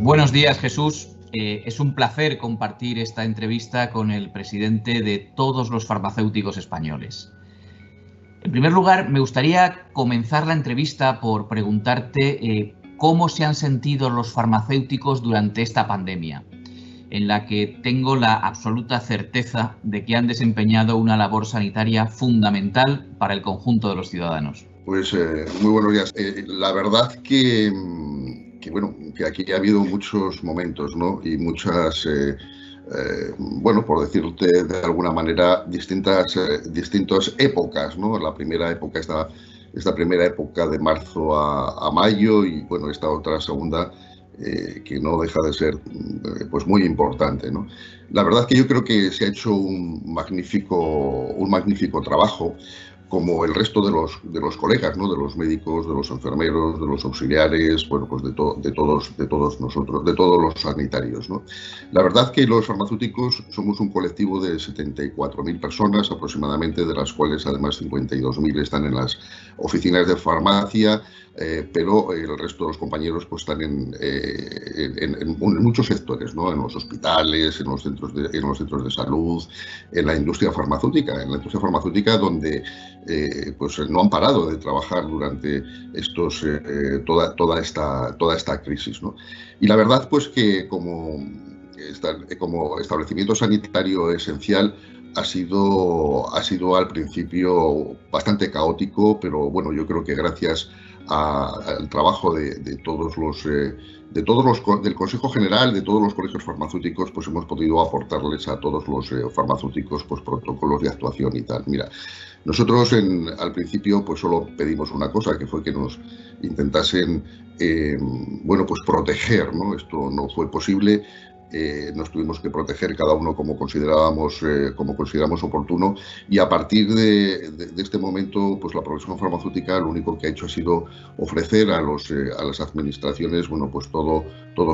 Buenos días, Jesús. Es un placer compartir esta entrevista con el presidente de todos los farmacéuticos españoles. En primer lugar, me gustaría comenzar la entrevista por preguntarte cómo se han sentido los farmacéuticos durante esta pandemia, en la que tengo la absoluta certeza de que han desempeñado una labor sanitaria fundamental para el conjunto de los ciudadanos. Pues muy buenos días. La verdad que aquí ha habido muchos momentos, ¿no? Y muchas, por decirte de alguna manera, distintas épocas, ¿no? La primera época, esta primera época de marzo a mayo y, bueno, esta otra segunda que no deja de ser pues muy importante, ¿no? La verdad que yo creo que se ha hecho un magnífico trabajo, como el resto de los colegas, ¿no? De los médicos, de los enfermeros, de los auxiliares, bueno, pues de todos nosotros, de todos los sanitarios, ¿no? La verdad que los farmacéuticos somos un colectivo de 74.000 personas aproximadamente, de las cuales además 52.000 están en las oficinas de farmacia, pero el resto de los compañeros pues están en muchos sectores, ¿no? En los hospitales, en los centros de salud, en la industria farmacéutica, donde pues no han parado de trabajar durante toda esta crisis, ¿no? Y la verdad pues que como establecimiento sanitario esencial ha sido al principio bastante caótico, pero bueno, yo creo que gracias al trabajo del Consejo General, de todos los colegios farmacéuticos, pues hemos podido aportarles a todos los farmacéuticos pues protocolos de actuación y tal. Mira, nosotros al principio pues solo pedimos una cosa, que fue que nos intentasen pues proteger, ¿no? Esto no fue posible. Nos tuvimos que proteger cada uno como consideramos oportuno, y a partir de este momento pues la profesión farmacéutica lo único que ha hecho ha sido ofrecer a las administraciones, bueno, pues todo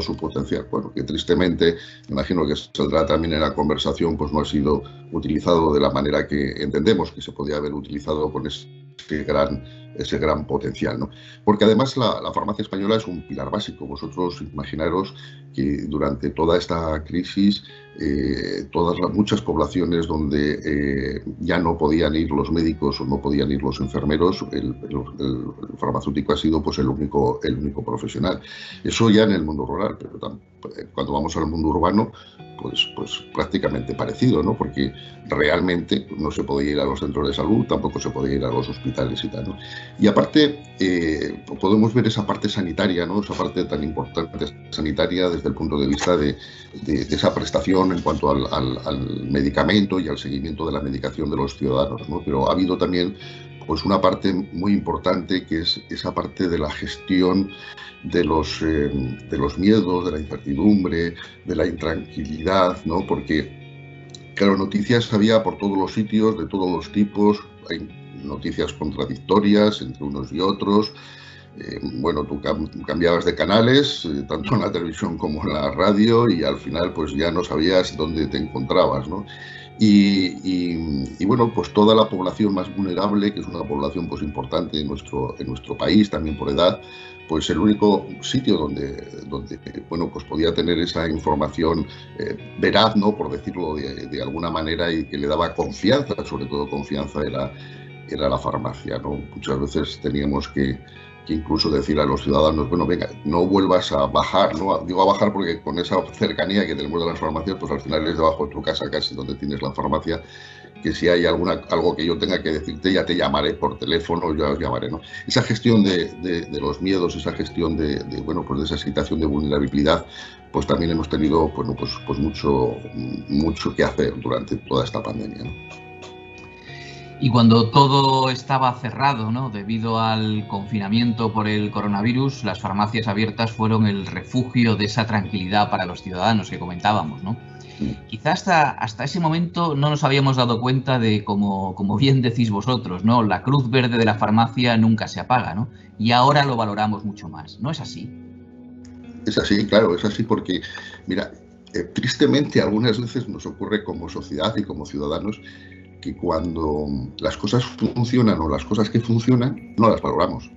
su potencial. Bueno, que tristemente, imagino que saldrá también en la conversación, pues no ha sido utilizado de la manera que entendemos que se podía haber utilizado con ese gran potencial, ¿no? Porque además la farmacia española es un pilar básico. Vosotros imaginaros que durante toda esta crisis, muchas poblaciones donde ya no podían ir los médicos o no podían ir los enfermeros, el farmacéutico ha sido pues el único profesional. Eso ya en el mundo rural, pero cuando vamos al mundo urbano, pues prácticamente parecido, ¿no? Porque realmente no se podía ir a los centros de salud, tampoco se podía ir a los hospitales y tal, ¿no? Y aparte podemos ver esa parte sanitaria, ¿no? Esa parte tan importante sanitaria desde el punto de vista de esa prestación en cuanto al medicamento y al seguimiento de la medicación de los ciudadanos, ¿no? Pero ha habido también pues una parte muy importante, que es esa parte de la gestión de los miedos, de la incertidumbre, de la intranquilidad, ¿no? Porque, claro, noticias había por todos los sitios, de todos los tipos, hay noticias contradictorias entre unos y otros. Tú cambiabas de canales, tanto en la televisión como en la radio, y al final pues ya no sabías dónde te encontrabas, ¿no? Y bueno, pues toda la población más vulnerable, que es una población pues importante en nuestro país, también por edad, pues el único sitio donde bueno, pues podía tener esa información veraz, ¿no? Por decirlo de alguna manera, y que le daba confianza, sobre todo confianza, era la farmacia, ¿no? Muchas veces teníamos que incluso decir a los ciudadanos, bueno, venga, no vuelvas a bajar, ¿no? Digo a bajar porque con esa cercanía que tenemos de las farmacias, pues al final es debajo de tu casa casi donde tienes la farmacia, que si hay algo que yo tenga que decirte, ya te llamaré por teléfono, ya os llamaré, ¿no? Esa gestión de los miedos, esa gestión de esa situación de vulnerabilidad, pues también hemos tenido, bueno, pues mucho que hacer durante toda esta pandemia, ¿no? Y cuando todo estaba cerrado, ¿no? Debido al confinamiento por el coronavirus, las farmacias abiertas fueron el refugio de esa tranquilidad para los ciudadanos que comentábamos, ¿no? Quizás hasta ese momento no nos habíamos dado cuenta de, como bien decís vosotros, ¿no? La cruz verde de la farmacia nunca se apaga, ¿no? Y ahora lo valoramos mucho más, ¿no es así? Es así, claro, es así porque, mira, tristemente algunas veces nos ocurre como sociedad y como ciudadanos que cuando las cosas funcionan o las cosas que funcionan no las valoramos.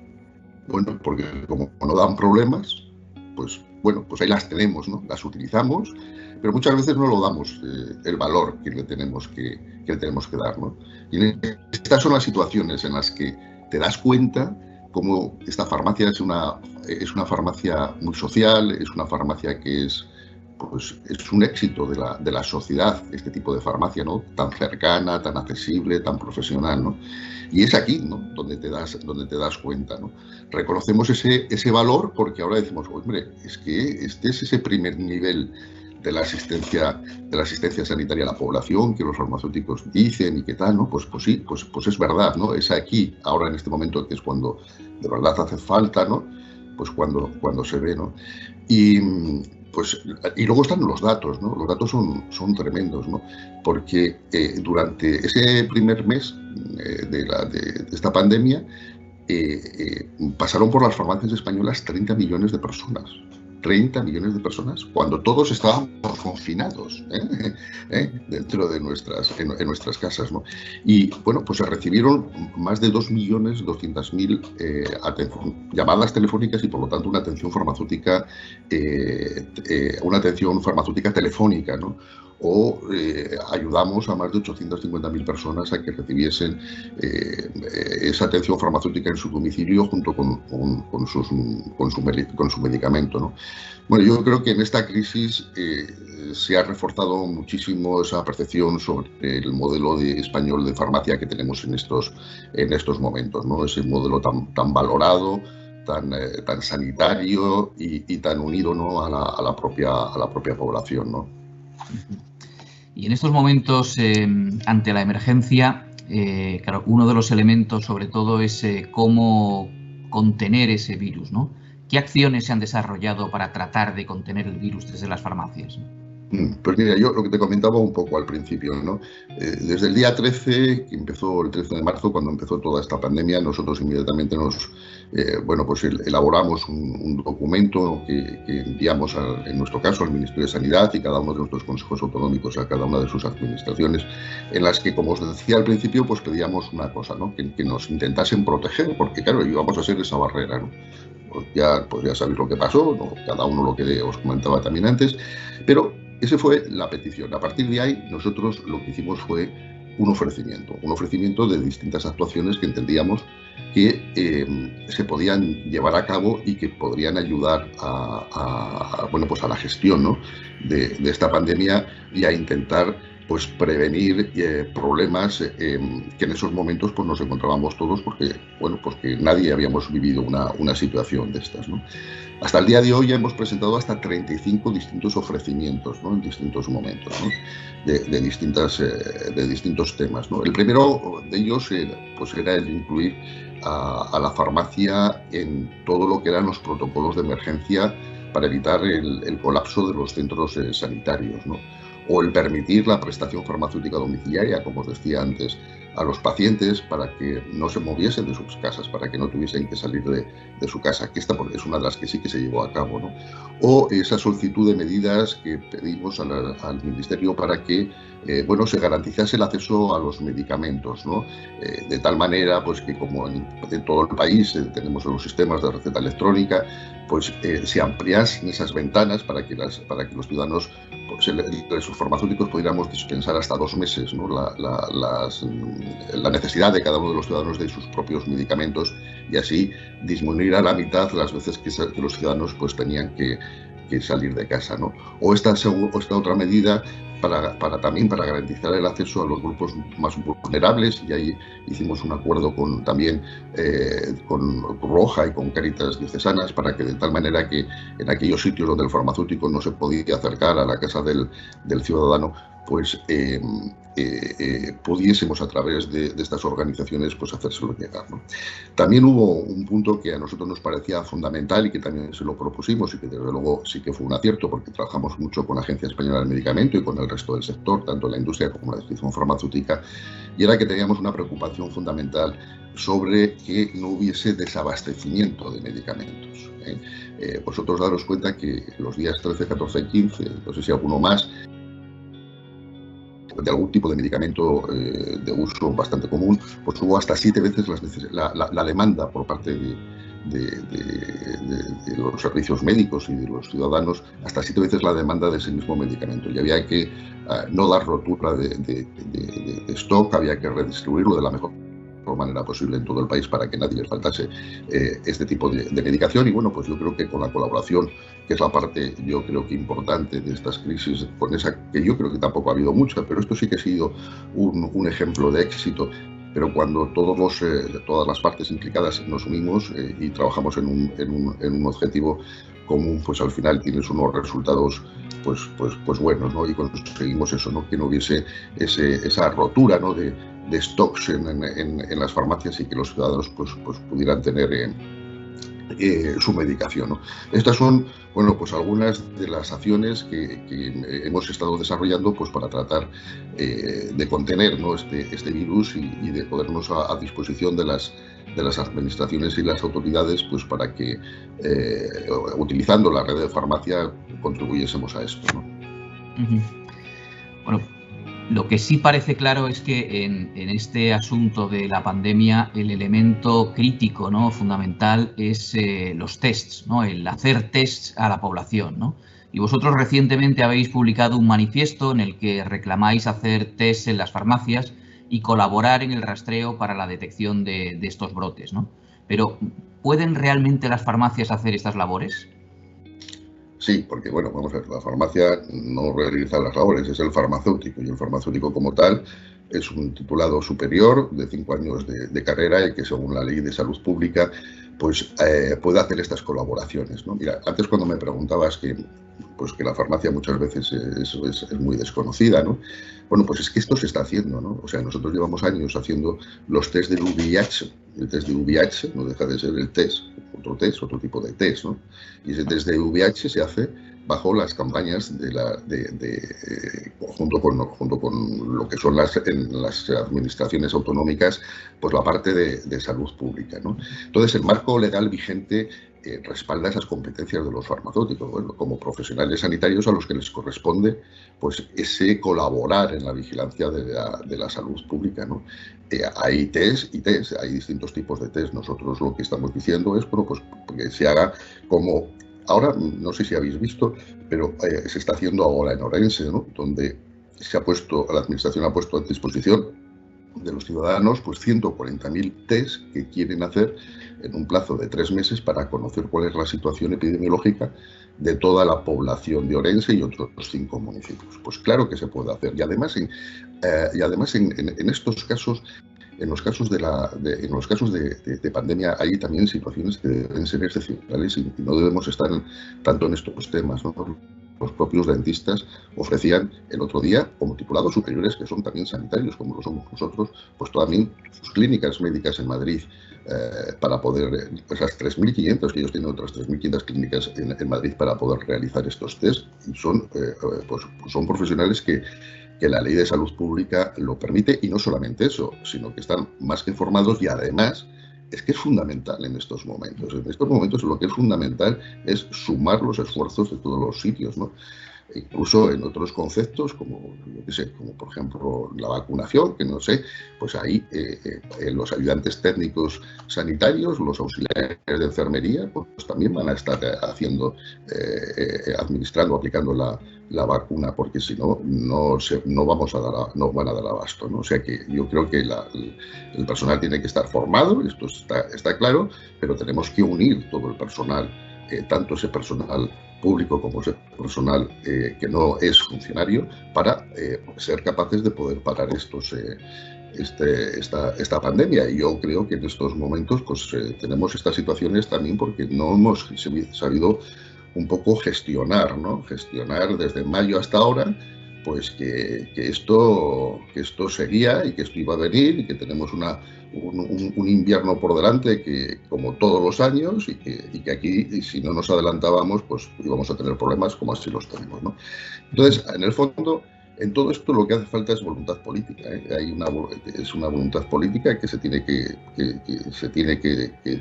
Bueno, porque como no dan problemas, pues bueno, pues ahí las tenemos, ¿no? Las utilizamos, pero muchas veces no lo damos el valor que le tenemos que dar, ¿no? Y estas son las situaciones en las que te das cuenta cómo esta farmacia es una farmacia muy social, es una farmacia que es un éxito de la sociedad, este tipo de farmacia, ¿no? Tan cercana, tan accesible, tan profesional, ¿no? Y es aquí, ¿no? donde te das cuenta, ¿no? Reconocemos ese valor porque ahora decimos, hombre, es que este es ese primer nivel de la asistencia sanitaria a la población que los farmacéuticos dicen y qué tal, ¿no? Pues sí, pues es verdad, ¿no? Es aquí, ahora en este momento, que es cuando de verdad hace falta, ¿no? Pues cuando se ve, ¿no? Y luego están los datos, ¿no? Los datos son tremendos, ¿no? Porque durante ese primer mes de esta pandemia pasaron por las farmacias españolas 30 millones de personas. 30 millones de personas, cuando todos estábamos confinados dentro de en nuestras casas, ¿no? Y bueno, pues se recibieron más de 2.200.000 llamadas telefónicas y por lo tanto una atención farmacéutica telefónica, ¿no? O ayudamos a más de 850.000 personas a que recibiesen esa atención farmacéutica en su domicilio junto con su medicamento, ¿no? Bueno, yo creo que en esta crisis se ha reforzado muchísimo esa percepción sobre el modelo español de farmacia que tenemos en estos momentos, ¿no? Ese modelo tan valorado, tan sanitario y tan unido, ¿no? a la propia población, ¿no? Y en estos momentos, ante la emergencia, claro, uno de los elementos sobre todo es cómo contener ese virus, ¿no? ¿Qué acciones se han desarrollado para tratar de contener el virus desde las farmacias? Pues mira, yo lo que te comentaba un poco al principio, ¿no? Desde el día 13, que empezó el 13 de marzo, cuando empezó toda esta pandemia, nosotros inmediatamente elaboramos un documento que enviamos, en nuestro caso, al Ministerio de Sanidad y cada uno de nuestros consejos autonómicos a cada una de sus administraciones, en las que, como os decía al principio, pues pedíamos una cosa, ¿no? Que nos intentasen proteger, porque claro, íbamos a ser esa barrera, ¿no? Pues ya sabéis lo que pasó, ¿no? Cada uno lo que os comentaba también antes, pero esa fue la petición. A partir de ahí, nosotros lo que hicimos fue un ofrecimiento de distintas actuaciones que entendíamos que se podían llevar a cabo y que podrían ayudar a la gestión, ¿no? de esta pandemia y a intentar pues prevenir problemas que en esos momentos pues nos encontrábamos todos porque nadie habíamos vivido una situación de estas, ¿no? Hasta el día de hoy ya hemos presentado hasta 35 distintos ofrecimientos, ¿no? En distintos momentos, ¿no? de distintos temas, ¿no? El primero de ellos era el incluir a la farmacia en todo lo que eran los protocolos de emergencia para evitar el colapso de los centros sanitarios, ¿no? O el permitir la prestación farmacéutica domiciliaria, como os decía antes, a los pacientes para que no se moviesen de sus casas, para que no tuviesen que salir de su casa, que esta es una de las que sí que se llevó a cabo, ¿no? O esa solicitud de medidas que pedimos al Ministerio para que se garantizase el acceso a los medicamentos, ¿no? De tal manera pues que como en todo el país tenemos los sistemas de receta electrónica, pues se ampliasen esas ventanas para que los ciudadanos, los farmacéuticos, pudiéramos dispensar hasta 2 meses, ¿no? La necesidad de cada uno de los ciudadanos de sus propios medicamentos y así disminuir a la mitad las veces que los ciudadanos pues tenían que salir de casa, ¿no? O esta otra medida también para garantizar el acceso a los grupos más vulnerables, y ahí hicimos un acuerdo también con Roja y con Cáritas Diocesanas para que de tal manera que en aquellos sitios donde el farmacéutico no se podía acercar a la casa del ciudadano, pues pudiésemos a través de estas organizaciones pues hacérselo llegar, ¿no? También hubo un punto que a nosotros nos parecía fundamental y que también se lo propusimos y que desde luego sí que fue un acierto porque trabajamos mucho con la Agencia Española del Medicamento y con el resto del sector, tanto la industria como la distribución farmacéutica, y era que teníamos una preocupación fundamental sobre que no hubiese desabastecimiento de medicamentos. Vosotros daros cuenta que los días 13, 14 y 15, no sé si alguno más, de algún tipo de medicamento de uso bastante común, pues hubo hasta 7 veces la demanda por parte de los servicios médicos y de los ciudadanos hasta 7 veces la demanda de ese mismo medicamento. Y había que no dar rotura de stock, había que redistribuirlo de la mejor manera posible en todo el país para que nadie les faltase este tipo de medicación. Y bueno, pues yo creo que con la colaboración, que es la parte yo creo que importante de estas crisis, con esa que yo creo que tampoco ha habido mucha, pero esto sí que ha sido un ejemplo de éxito. Pero cuando todas las partes implicadas nos unimos y trabajamos en un objetivo común, pues al final tienes unos resultados pues buenos, ¿no? Y conseguimos eso, ¿no? Que no hubiese esa rotura, ¿no? de stocks en las farmacias y que los ciudadanos pues pudieran tener su medicación, ¿no? Estas son, bueno, pues algunas de las acciones que hemos estado desarrollando pues para tratar de contener, ¿no? este virus y de ponernos a disposición de las administraciones y las autoridades pues para que utilizando la red de farmacia contribuyésemos a esto, ¿no? Bueno, lo que sí parece claro es que en este asunto de la pandemia el elemento crítico, ¿no? Fundamental es los tests, ¿no? El hacer tests a la población, ¿no? Y vosotros recientemente habéis publicado un manifiesto en el que reclamáis hacer tests en las farmacias y colaborar en el rastreo para la detección de estos brotes, ¿no? Pero, ¿pueden realmente las farmacias hacer estas labores? Sí, porque bueno, vamos a ver, la farmacia no realiza las labores, es el farmacéutico, y el farmacéutico como tal es un titulado superior de 5 años de carrera y que según la Ley de Salud Pública pues puede hacer estas colaboraciones, ¿no? Mira, antes cuando me preguntabas que la farmacia muchas veces es muy desconocida, ¿no? Bueno, pues es que esto se está haciendo, ¿no? O sea, nosotros llevamos años haciendo los test del VIH. El test de VIH no deja de ser el test, otro tipo de test, ¿no? Y ese test de VIH se hace bajo las campañas junto con lo que son las administraciones autonómicas, pues la parte de salud pública, ¿no? Entonces, el marco legal vigente respalda esas competencias de los farmacéuticos, bueno, como profesionales sanitarios a los que les corresponde pues ese colaborar en la vigilancia de la salud pública, ¿no? Hay test y test, hay distintos tipos de test. Nosotros lo que estamos diciendo es bueno, pues, que se haga como ahora, no sé si habéis visto, pero se está haciendo ahora en Orense, ¿no? Donde la administración ha puesto a disposición de los ciudadanos pues 140.000 test que quieren hacer en un plazo de 3 meses para conocer cuál es la situación epidemiológica de toda la población de Orense y otros 5 municipios. Pues claro que se puede hacer. Y además en estos casos, en los casos de pandemia hay también situaciones que deben ser excepcionales y no debemos estar tanto en estos temas, ¿no? Los propios dentistas ofrecían el otro día, como titulados superiores, que son también sanitarios, como lo somos nosotros, pues también sus clínicas médicas en Madrid para poder, esas 3.500, que ellos tienen otras 3.500 clínicas en Madrid para poder realizar estos test, y son profesionales que la Ley de Salud Pública lo permite, y no solamente eso, sino que están más que formados y además es que es fundamental en estos momentos. En estos momentos lo que es fundamental es sumar los esfuerzos de todos los sitios, ¿no? Incluso en otros conceptos, como, yo qué sé, como por ejemplo la vacunación, que no sé, pues ahí los ayudantes técnicos sanitarios, los auxiliares de enfermería, pues también van a estar administrando, aplicando la vacuna, porque si no, no van a dar abasto, ¿no? O sea que yo creo que el personal tiene que estar formado, esto está claro, pero tenemos que unir todo el personal, tanto ese personal público como ese personal que no es funcionario, para ser capaces de poder parar esta pandemia. Y yo creo que en estos momentos pues tenemos estas situaciones también porque no hemos sabido un poco gestionar, ¿no? Gestionar desde mayo hasta ahora, pues que esto seguía y que esto iba a venir y que tenemos un invierno por delante que como todos los años y que aquí si no nos adelantábamos pues íbamos a tener problemas como así los tenemos, ¿no? Entonces, en el fondo, en todo esto lo que hace falta es voluntad política, ¿eh? Es una voluntad política que se tiene que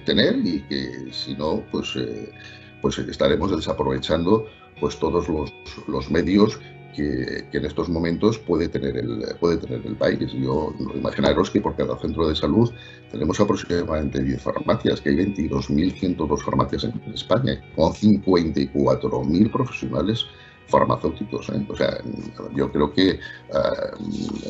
tener y que si no pues estaremos desaprovechando pues todos los medios que en estos momentos puede tener el país. Imaginaros que por cada centro de salud tenemos aproximadamente 10 farmacias, que hay 22.102 farmacias en España, con 54.000 profesionales farmacéuticos. O sea, yo creo que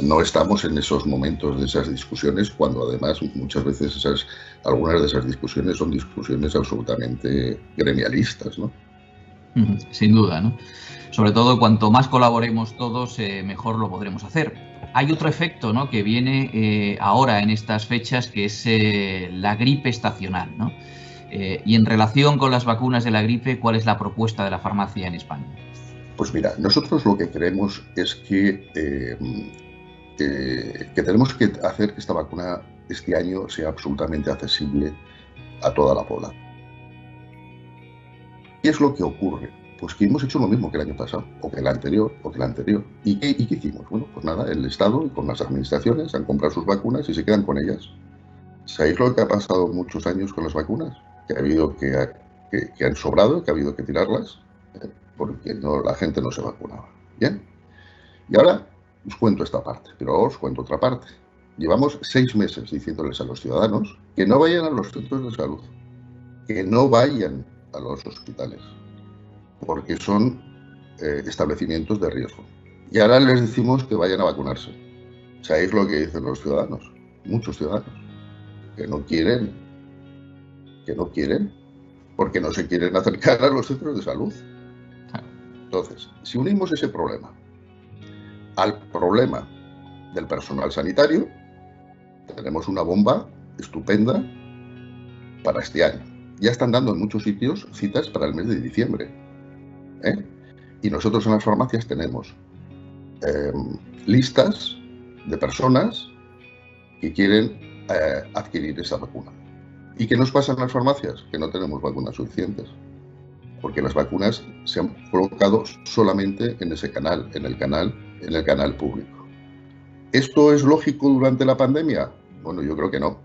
no estamos en esos momentos de esas discusiones, cuando además muchas veces algunas de esas discusiones son discusiones absolutamente gremialistas, ¿no? Sin duda, ¿no? Sobre todo, cuanto más colaboremos todos, mejor lo podremos hacer. Hay otro efecto, ¿no?, que viene ahora en estas fechas, que es la gripe estacional, ¿no? Y en relación con las vacunas de la gripe, ¿cuál es la propuesta de la farmacia en España? Pues mira, nosotros lo que creemos es que tenemos que hacer que esta vacuna este año sea absolutamente accesible a toda la población. ¿Qué es lo que ocurre? Pues que hemos hecho lo mismo que el año pasado, o que el anterior, o que el anterior. ¿Y qué hicimos? Bueno, pues nada, el Estado y con las administraciones han comprado sus vacunas y se quedan con ellas. ¿Sabéis lo que ha pasado muchos años con las vacunas? Que ha habido que han sobrado, que ha habido que tirarlas, porque la gente no se vacunaba. ¿Bien? Y ahora os cuento esta parte, pero ahora os cuento otra parte. Llevamos 6 meses diciéndoles a los ciudadanos que no vayan a los centros de salud, que no vayan a los hospitales, porque son establecimientos de riesgo. Y ahora les decimos que vayan a vacunarse. ¿Sabéis lo que dicen los ciudadanos? Muchos ciudadanos. Que no quieren, porque no se quieren acercar a los centros de salud. Entonces, si unimos ese problema al problema del personal sanitario, tenemos una bomba estupenda para este año. Ya están dando en muchos sitios citas para el mes de diciembre. Y nosotros en las farmacias tenemos listas de personas que quieren adquirir esa vacuna. ¿Y qué nos pasa en las farmacias? Que no tenemos vacunas suficientes, porque las vacunas se han colocado solamente en ese canal, en el canal público. ¿Esto es lógico durante la pandemia? Bueno, yo creo que no.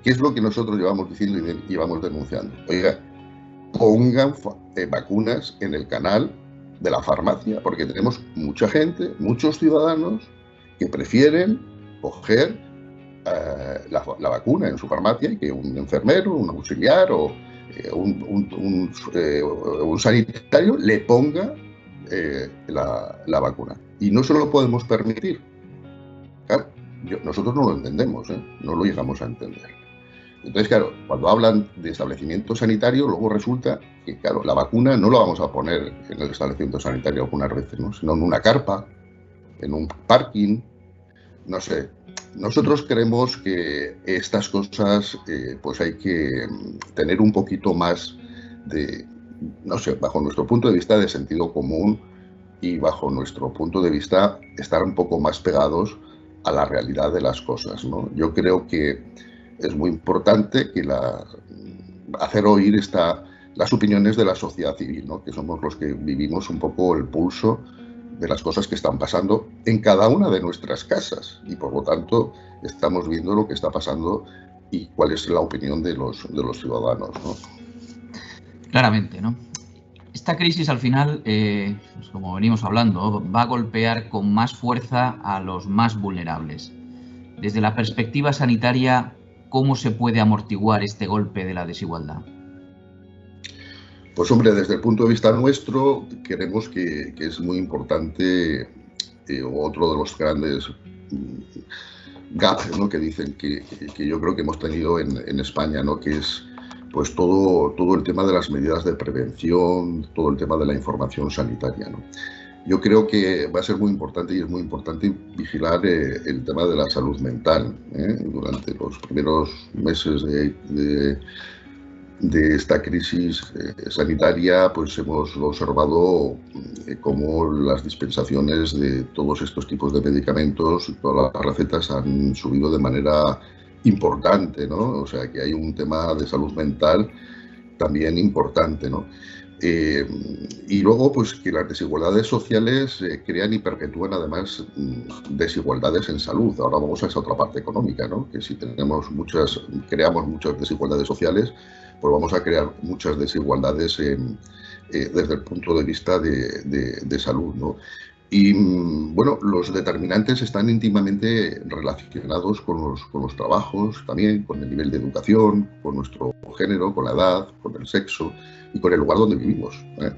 ¿Qué es lo que nosotros llevamos diciendo y llevamos denunciando? Oiga, pongan vacunas en el canal de la farmacia, porque tenemos mucha gente, muchos ciudadanos que prefieren coger la vacuna en su farmacia y que un enfermero, un auxiliar o un sanitario le ponga la vacuna. Y no se lo podemos permitir. Claro, nosotros no lo entendemos, no lo llegamos a entender. Entonces, claro, cuando hablan de establecimiento sanitario, luego resulta que, claro, la vacuna no la vamos a poner en el establecimiento sanitario algunas veces, ¿no?, sino en una carpa, en un parking, no sé. Nosotros creemos que estas cosas pues hay que tener un poquito más de, no sé, bajo nuestro punto de vista, de sentido común, y bajo nuestro punto de vista estar un poco más pegados a la realidad de las cosas, ¿no? Yo creo que es muy importante que hacer oír las opiniones de la sociedad civil, ¿no?, que somos los que vivimos un poco el pulso de las cosas que están pasando en cada una de nuestras casas, y por lo tanto estamos viendo lo que está pasando y cuál es la opinión de los ciudadanos, ¿no? Claramente, ¿no? Esta crisis al final, pues como venimos hablando, va a golpear con más fuerza a los más vulnerables. Desde la perspectiva sanitaria, ¿cómo se puede amortiguar este golpe de la desigualdad? Pues hombre, desde el punto de vista nuestro, creemos que es muy importante otro de los grandes gaps, ¿no?, que dicen que yo creo que hemos tenido en España, ¿no?, que es pues todo el tema de las medidas de prevención, todo el tema de la información sanitaria, ¿no? Yo creo que va a ser muy importante, y es muy importante, vigilar el tema de la salud mental. Durante los primeros meses de esta crisis sanitaria, pues hemos observado cómo las dispensaciones de todos estos tipos de medicamentos, todas las recetas han subido de manera importante, ¿no? O sea, que hay un tema de salud mental también importante, ¿no? Y luego, pues que las desigualdades sociales crean y perpetúan además desigualdades en salud. Ahora vamos a esa otra parte económica, ¿no? Que si creamos muchas desigualdades sociales, pues vamos a crear muchas desigualdades desde el punto de vista de salud, ¿no? Y bueno, los determinantes están íntimamente relacionados con los trabajos, también con el nivel de educación, con nuestro género, con la edad, con el sexo y con el lugar donde vivimos, ¿eh?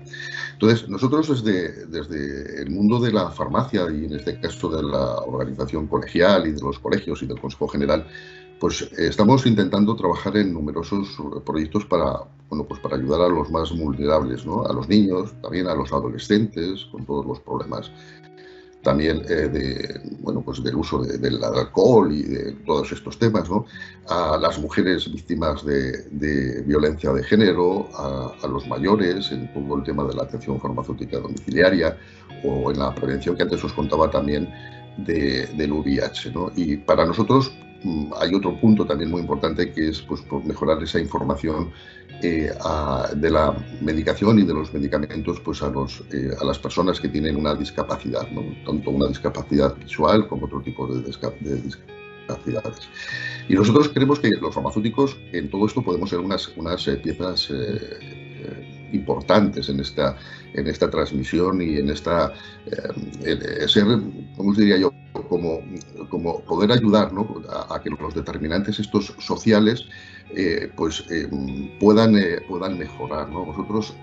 Entonces, nosotros desde el mundo de la farmacia y en este caso de la organización colegial y de los colegios y del Consejo General, pues estamos intentando trabajar en numerosos proyectos bueno, pues para ayudar a los más vulnerables, ¿no? A los niños, también a los adolescentes, con todos los problemas también bueno, pues del uso del alcohol y de todos estos temas, ¿no? A las mujeres víctimas de violencia de género, a los mayores, en todo el tema de la atención farmacéutica domiciliaria o en la prevención que antes os contaba también del VIH, ¿no? Y para nosotros hay otro punto también muy importante que es pues, por mejorar esa información de la medicación y de los medicamentos pues, a las personas que tienen una discapacidad, ¿no? Tanto una discapacidad visual como otro tipo de discapacidades. Y nosotros creemos que los farmacéuticos en todo esto podemos ser unas piezas importantes en esta transmisión y en esta ser, ¿cómo os diría yo? Como poder ayudar, ¿no? a que los determinantes estos sociales puedan mejorar, ¿no? Vosotros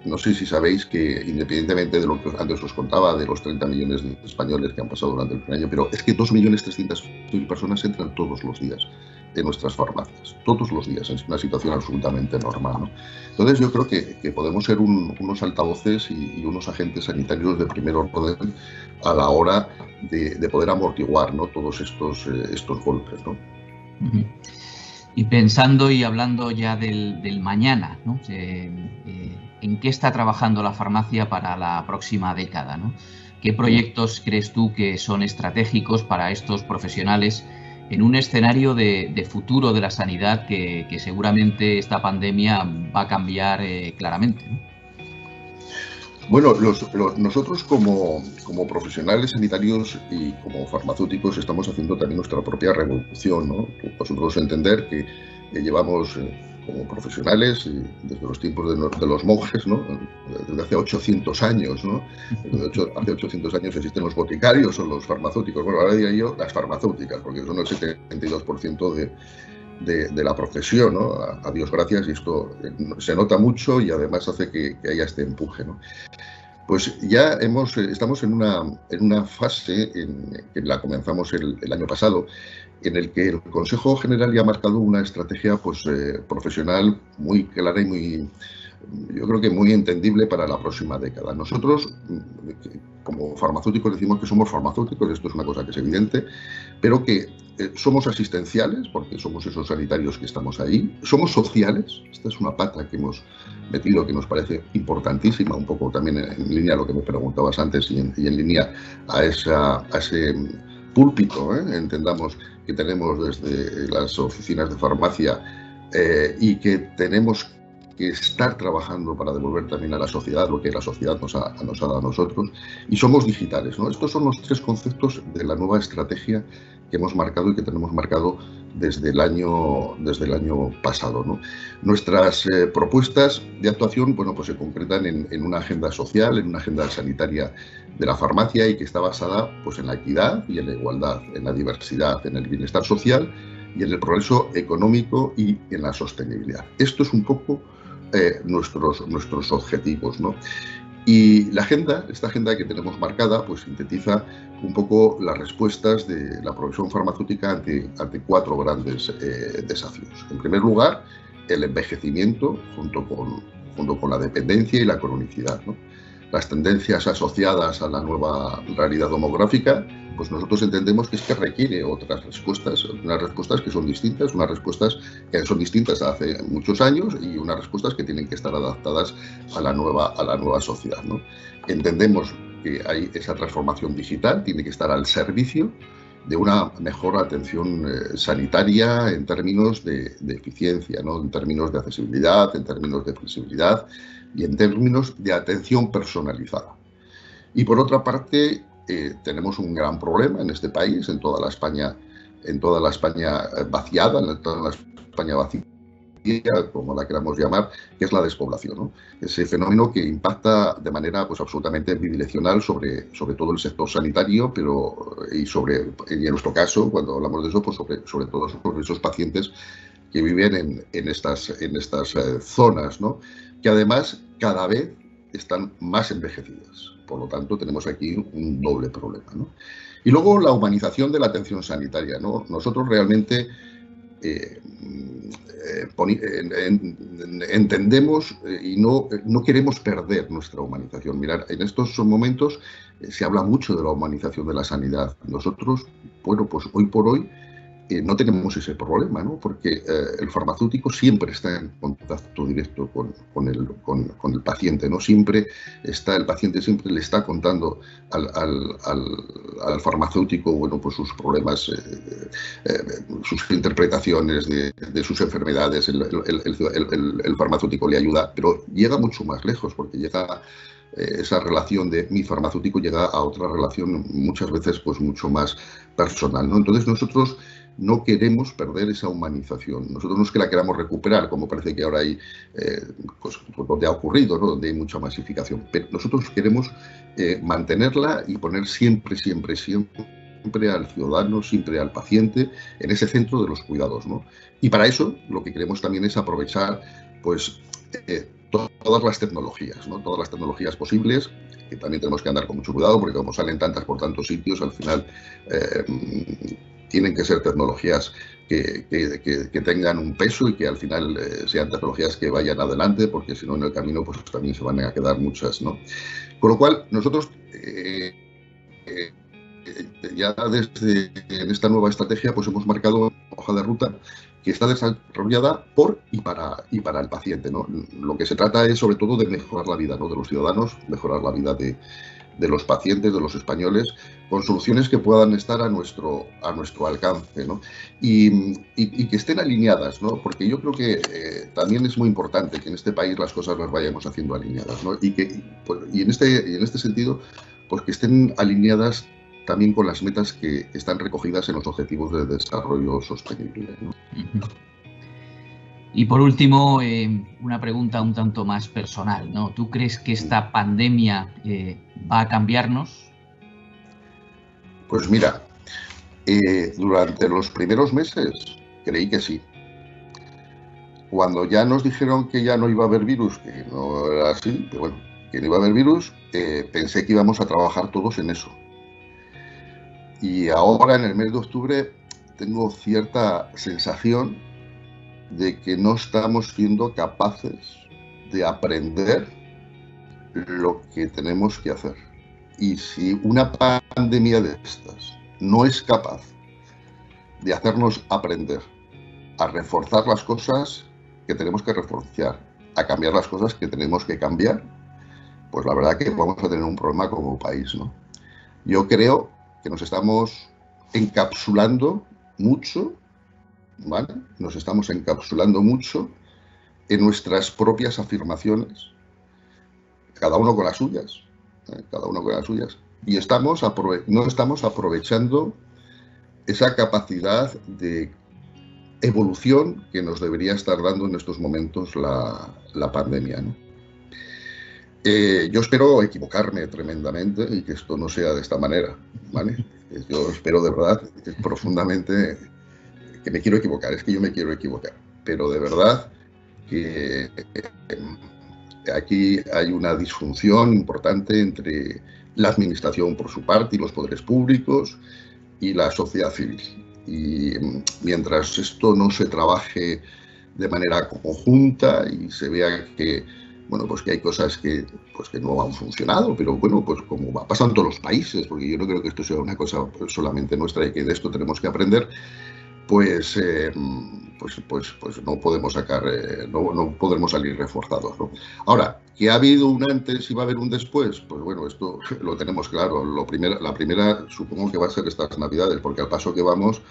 no sé si sabéis que independientemente de lo que antes os contaba de los 30 millones de españoles que han pasado durante el primer año, pero es que 2.300.000 personas entran todos los días en nuestras farmacias, todos los días, es una situación absolutamente normal, ¿no? Entonces yo creo que podemos ser unos altavoces y unos agentes sanitarios de primer orden a la hora de poder amortiguar, ¿no? Todos estos golpes, ¿no? Y pensando y hablando ya del mañana, ¿no? ¿En qué está trabajando la farmacia para la próxima década, ¿no? ¿Qué proyectos crees tú que son estratégicos para estos profesionales en un escenario de futuro de la sanidad que seguramente esta pandemia va a cambiar claramente, ¿no? Bueno, nosotros como profesionales sanitarios y como farmacéuticos estamos haciendo también nuestra propia revolución, ¿no? Nosotros entender que llevamos como profesionales desde los tiempos de los monjes, ¿no? Desde hace 800 años, ¿no? Hace 800 años existen los boticarios o los farmacéuticos. Bueno, ahora diría yo las farmacéuticas, porque son el 72% de la profesión, ¿no? A Dios gracias, y esto se nota mucho y además hace que haya este empuje, ¿no? Pues ya estamos en una fase que la comenzamos el año pasado, en el que el Consejo General ya ha marcado una estrategia pues, profesional muy clara y muy, yo creo que muy entendible para la próxima década. Nosotros, como farmacéuticos, decimos que somos farmacéuticos, esto es una cosa que es evidente, pero que somos asistenciales, porque somos esos sanitarios que estamos ahí, somos sociales, esta es una pata que hemos metido que nos parece importantísima, un poco también en línea a lo que me preguntabas antes y en línea a ese púlpito, entendamos, que tenemos desde las oficinas de farmacia y que tenemos que estar trabajando para devolver también a la sociedad lo que la sociedad nos ha dado a nosotros, y somos digitales, ¿no? Estos son los tres conceptos de la nueva estrategia que hemos marcado y que tenemos marcado desde el año pasado, ¿no? Nuestras propuestas de actuación, bueno, pues se concretan en una agenda social, en una agenda sanitaria de la farmacia y que está basada pues, en la equidad y en la igualdad, en la diversidad, en el bienestar social y en el progreso económico y en la sostenibilidad. Esto es un poco nuestros objetivos, ¿no? Y esta agenda que tenemos marcada, pues sintetiza un poco las respuestas de la profesión farmacéutica ante cuatro grandes desafíos. En primer lugar, el envejecimiento junto con la dependencia y la cronicidad, ¿no? Las tendencias asociadas a la nueva realidad demográfica, pues nosotros entendemos que es que requiere otras respuestas, unas respuestas que son distintas, unas respuestas que son distintas a hace muchos años y unas respuestas que tienen que estar adaptadas a la nueva sociedad, ¿no? Entendemos que hay esa transformación digital, tiene que estar al servicio de una mejor atención sanitaria en términos de eficiencia, ¿no? En términos de accesibilidad, en términos de flexibilidad y en términos de atención personalizada. Y por otra parte, tenemos un gran problema en este país, en toda la España vaciada, en toda la España vacía, como la queramos llamar, que es la despoblación, ¿no? Ese fenómeno que impacta de manera pues absolutamente bidireccional sobre todo el sector sanitario, y en nuestro caso, cuando hablamos de eso, pues sobre todo sobre esos pacientes que viven en estas zonas, ¿no? Que además cada vez están más envejecidas. Por lo tanto, tenemos aquí un doble problema, ¿no? Y luego la humanización de la atención sanitaria, ¿no? Nosotros realmente entendemos y no queremos perder nuestra humanización. Mirad, en estos momentos se habla mucho de la humanización de la sanidad. Nosotros, bueno, pues hoy por hoy no tenemos ese problema, ¿no? Porque el farmacéutico siempre está en contacto directo con el paciente, ¿no? El paciente siempre le está contando al farmacéutico, bueno, pues sus problemas, sus interpretaciones de sus enfermedades. El farmacéutico le ayuda, pero llega mucho más lejos, porque esa relación de mi farmacéutico llega a otra relación muchas veces pues mucho más personal, ¿no? Entonces nosotros no queremos perder esa humanización. Nosotros no es que la queramos recuperar, como parece que ahora hay, pues donde ha ocurrido, ¿no? Donde hay mucha masificación. Pero nosotros queremos mantenerla y poner siempre al ciudadano, siempre al paciente en ese centro de los cuidados, ¿no? Y para eso lo que queremos también es aprovechar, pues, todas las tecnologías, ¿no? Todas las tecnologías posibles, que también tenemos que andar con mucho cuidado, porque como salen tantas por tantos sitios, al final tienen que ser tecnologías que tengan un peso y que al final sean tecnologías que vayan adelante, porque si no en el camino pues también se van a quedar muchas, ¿no? Con lo cual nosotros ya desde en esta nueva estrategia pues hemos marcado una hoja de ruta que está desarrollada por y para el paciente, ¿no? Lo que se trata es sobre todo de mejorar la vida, ¿no? De los ciudadanos, mejorar la vida de los pacientes, de los españoles, con soluciones que puedan estar a nuestro alcance, ¿no? Y que estén alineadas, ¿no? Porque yo creo que también es muy importante que en este país las cosas las vayamos haciendo alineadas, ¿no? Y en este sentido, pues que estén alineadas también con las metas que están recogidas en los Objetivos de Desarrollo Sostenible, ¿no? Y por último, una pregunta un tanto más personal, ¿no? ¿Tú crees que esta pandemia va a cambiarnos? Pues mira, durante los primeros meses creí que sí. Cuando ya nos dijeron que ya no iba a haber virus, que no era así, pero bueno, que no iba a haber virus, pensé que íbamos a trabajar todos en eso. Y ahora, en el mes de octubre, tengo cierta sensación de que no estamos siendo capaces de aprender lo que tenemos que hacer. Y si una pandemia de estas no es capaz de hacernos aprender a reforzar las cosas que tenemos que reforzar, a cambiar las cosas que tenemos que cambiar, pues la verdad que vamos a tener un problema como país, ¿no? Yo creo que nos estamos encapsulando mucho, ¿vale? Nos estamos encapsulando mucho en nuestras propias afirmaciones, cada uno con las suyas, cada uno con las suyas, y no estamos aprovechando esa capacidad de evolución que nos debería estar dando en estos momentos la pandemia, ¿no? Yo espero equivocarme tremendamente y que esto no sea de esta manera, ¿vale? Yo espero de verdad profundamente que me quiero equivocar, es que yo me quiero equivocar, pero de verdad que aquí hay una disfunción importante entre la administración por su parte y los poderes públicos y la sociedad civil. Y mientras esto no se trabaje de manera conjunta y se vea que, bueno, pues que hay cosas que no han funcionado, pero bueno, pues como va pasando en todos los países, porque yo no creo que esto sea una cosa solamente nuestra y que de esto tenemos que aprender, pues no podemos no podremos salir reforzados, ¿no? Ahora, que ha habido un antes y va a haber un después, pues bueno, esto lo tenemos claro. La primera supongo que va a ser estas Navidades, porque al paso que vamos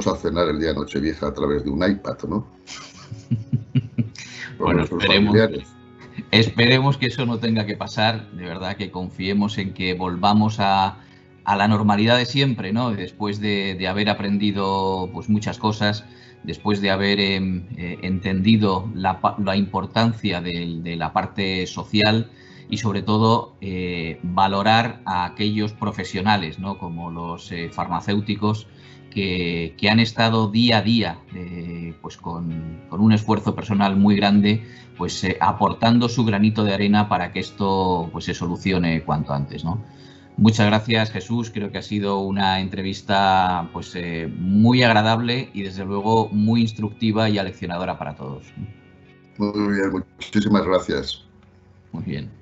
a cenar el día de Nochevieja a través de un iPad, ¿no? Bueno, esperemos que eso no tenga que pasar, de verdad que confiemos en que volvamos a a la normalidad de siempre, ¿no? Después de haber aprendido pues muchas cosas, después de haber entendido la importancia de la parte social y sobre todo valorar a aquellos profesionales, ¿no? Como los farmacéuticos que han estado día a día pues con un esfuerzo personal muy grande, pues aportando su granito de arena para que esto pues se solucione cuanto antes, ¿no? Muchas gracias, Jesús. Creo que ha sido una entrevista pues muy agradable y desde luego muy instructiva y aleccionadora para todos. Muy bien, muchísimas gracias. Muy bien.